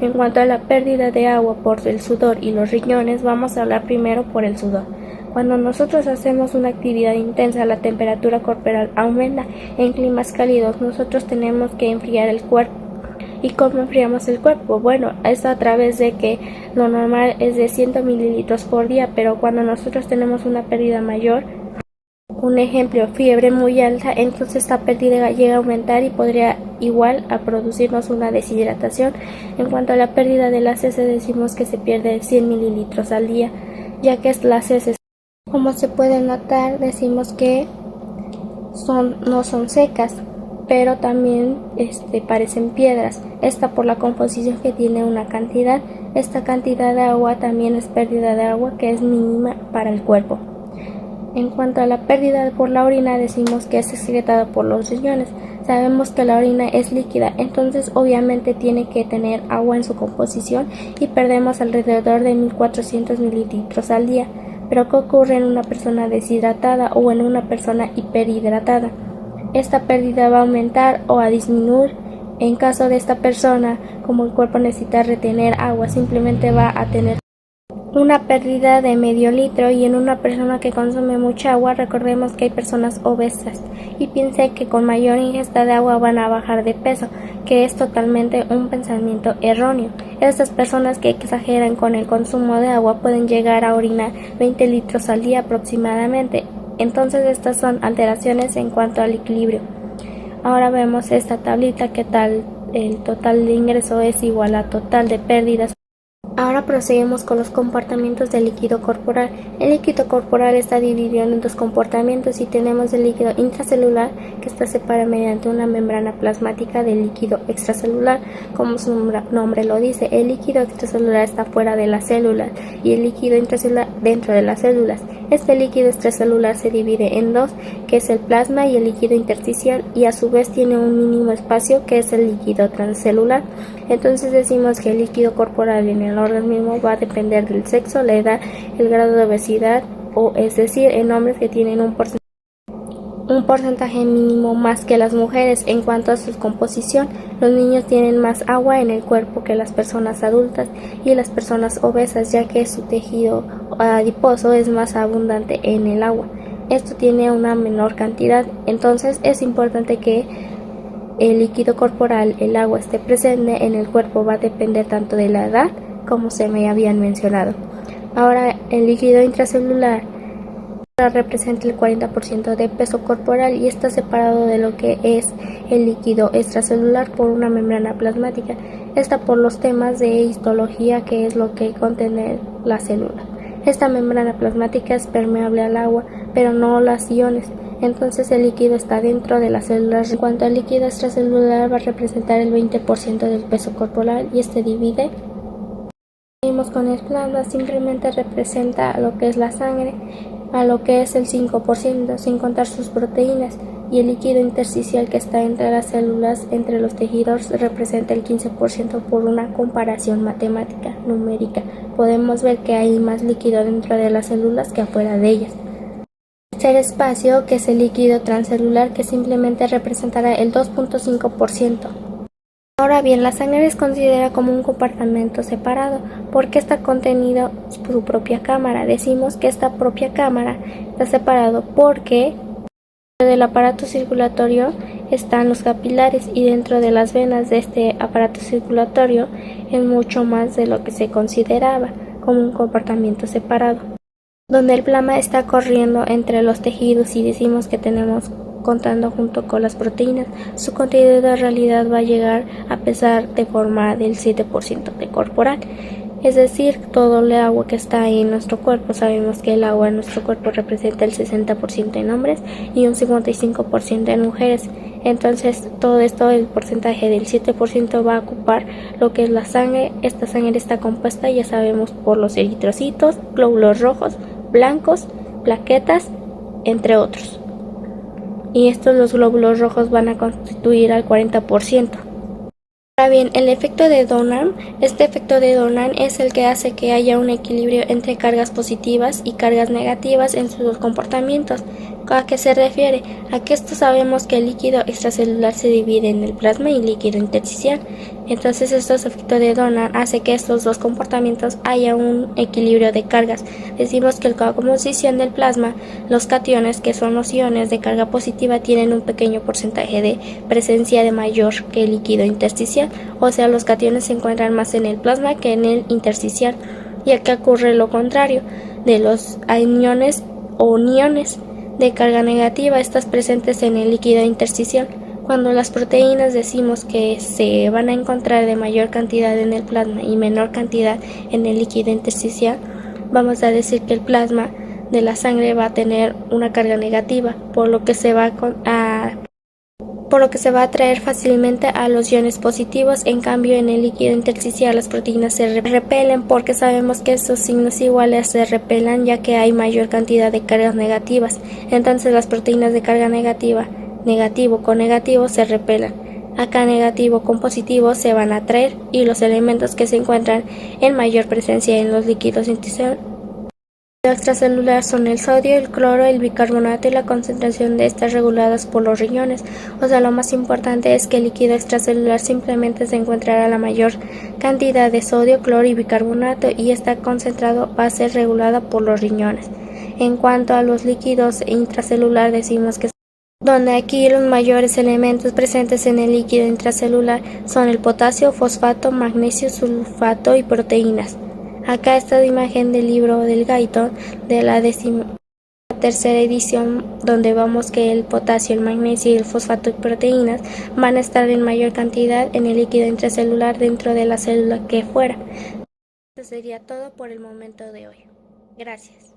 En cuanto a la pérdida de agua por el sudor y los riñones, vamos a hablar primero por el sudor. Cuando nosotros hacemos una actividad intensa, la temperatura corporal aumenta. En climas cálidos nosotros tenemos que enfriar el cuerpo. ¿Y cómo enfriamos el cuerpo? Bueno, es a través de que lo normal es de 100 mililitros por día, pero cuando nosotros tenemos una pérdida mayor, un ejemplo, fiebre muy alta, entonces esta pérdida llega a aumentar y podría igual a producirnos una deshidratación. En cuanto a la pérdida de las heces, decimos que se pierde 100 mililitros al día, ya que las heces, como se puede notar, decimos que no son secas, pero también parecen piedras. Esta por la composición que tiene una cantidad. Esta cantidad de agua también es pérdida de agua que es mínima para el cuerpo. En cuanto a la pérdida por la orina, decimos que es excretada por los riñones. Sabemos que la orina es líquida, entonces obviamente tiene que tener agua en su composición y perdemos alrededor de 1400 mililitros al día. Pero ¿qué ocurre en una persona deshidratada o en una persona hiperhidratada? Esta pérdida va a aumentar o a disminuir. En caso de esta persona, como el cuerpo necesita retener agua, simplemente va a tener una pérdida de medio litro, y en una persona que consume mucha agua, recordemos que hay personas obesas y piense que con mayor ingesta de agua van a bajar de peso, que es totalmente un pensamiento erróneo. Estas personas que exageran con el consumo de agua pueden llegar a orinar 20 litros al día aproximadamente. Entonces estas son alteraciones en cuanto al equilibrio. Ahora vemos esta tablita que tal el total de ingreso es igual a total de pérdidas. Ahora proseguimos con los comportamientos del líquido corporal. El líquido corporal está dividido en dos comportamientos y tenemos el líquido intracelular, que está separado mediante una membrana plasmática del líquido extracelular. Como su nombre lo dice, el líquido extracelular está fuera de las células y el líquido intracelular dentro de las células. Este líquido extracelular se divide en dos, que es el plasma y el líquido intersticial, y a su vez tiene un mínimo espacio, que es el líquido transcelular. Entonces decimos que el líquido corporal en el organismo va a depender del sexo, la edad, el grado de obesidad, o es decir, en hombres que tienen un porcentaje mínimo más que las mujeres. En cuanto a su composición, los niños tienen más agua en el cuerpo que las personas adultas y las personas obesas, ya que su tejido adiposo es más abundante en el agua. Esto tiene una menor cantidad, entonces es importante que el líquido corporal, el agua, esté presente en el cuerpo. Va a depender tanto de la edad como se me habían mencionado. Ahora, el líquido intracelular representa el 40% de peso corporal y está separado de lo que es el líquido extracelular por una membrana plasmática. Esta por los temas de histología, que es lo que contiene la célula. Esta membrana plasmática es permeable al agua, pero no los iones. Entonces el líquido está dentro de las células. En cuanto al líquido extracelular, va a representar el 20% del peso corporal y este divide. Seguimos con el plasma, simplemente representa lo que es la sangre, a lo que es el 5%, sin contar sus proteínas, y el líquido intersticial, que está entre las células, entre los tejidos, representa el 15% por una comparación matemática, numérica. Podemos ver que hay más líquido dentro de las células que afuera de ellas. Tercer espacio, que es el líquido transcelular, que simplemente representará el 2.5%. Ahora bien, la sangre es considerada como un compartimento separado porque está contenido su propia cámara. Decimos que esta propia cámara está separado porque dentro del aparato circulatorio están los capilares, y dentro de las venas de este aparato circulatorio es mucho más de lo que se consideraba como un compartimento separado, donde el plasma está corriendo entre los tejidos, y decimos que tenemos contando junto con las proteínas. Su contenido en realidad va a llegar a pesar de forma del 7% de corporal, es decir, todo el agua que está en nuestro cuerpo. Sabemos que el agua en nuestro cuerpo representa el 60% en hombres y un 55% en mujeres. Entonces todo esto, el porcentaje del 7%, va a ocupar lo que es la sangre. Esta sangre está compuesta, ya sabemos, por los eritrocitos, glóbulos rojos, blancos, plaquetas, entre otros. Y estos, los glóbulos rojos, van a constituir al 40%. Ahora bien, el efecto de Donan. Este efecto de Donan es el que hace que haya un equilibrio entre cargas positivas y cargas negativas en sus comportamientos. ¿A qué se refiere? A que esto sabemos que el líquido extracelular se divide en el plasma y líquido intersticial. Entonces estos efectos de Donan hace que estos dos comportamientos haya un equilibrio de cargas. Decimos que en la composición del plasma, los cationes, que son los iones de carga positiva, tienen un pequeño porcentaje de presencia de mayor que el líquido intersticial, o sea, los cationes se encuentran más en el plasma que en el intersticial, y acá ocurre lo contrario de los aniones o niones de carga negativa, estas presentes en el líquido intersticial. Cuando las proteínas decimos que se van a encontrar de mayor cantidad en el plasma y menor cantidad en el líquido intersticial, vamos a decir que el plasma de la sangre va a tener una carga negativa, por lo que se va a atraer fácilmente a los iones positivos. En cambio, en el líquido intersticial las proteínas se repelen, porque sabemos que estos signos iguales se repelan ya que hay mayor cantidad de cargas negativas. Entonces las proteínas de carga negativa, negativo con negativo, se repelan. Acá negativo con positivo se van a atraer, y los elementos que se encuentran en mayor presencia en los líquidos extracelular son el sodio, el cloro, el bicarbonato, y la concentración de estas reguladas por los riñones. O sea, lo más importante es que el líquido extracelular simplemente se encontrará la mayor cantidad de sodio, cloro y bicarbonato, y esta concentrado va a ser regulada por los riñones. En cuanto a los líquidos intracelular, decimos que donde aquí los mayores elementos presentes en el líquido intracelular son el potasio, fosfato, magnesio, sulfato y proteínas. Acá está la imagen del libro del Guyton de la 13ª edición, donde vemos que el potasio, el magnesio y el fosfato y proteínas van a estar en mayor cantidad en el líquido intracelular dentro de la célula que fuera. Eso sería todo por el momento de hoy. Gracias.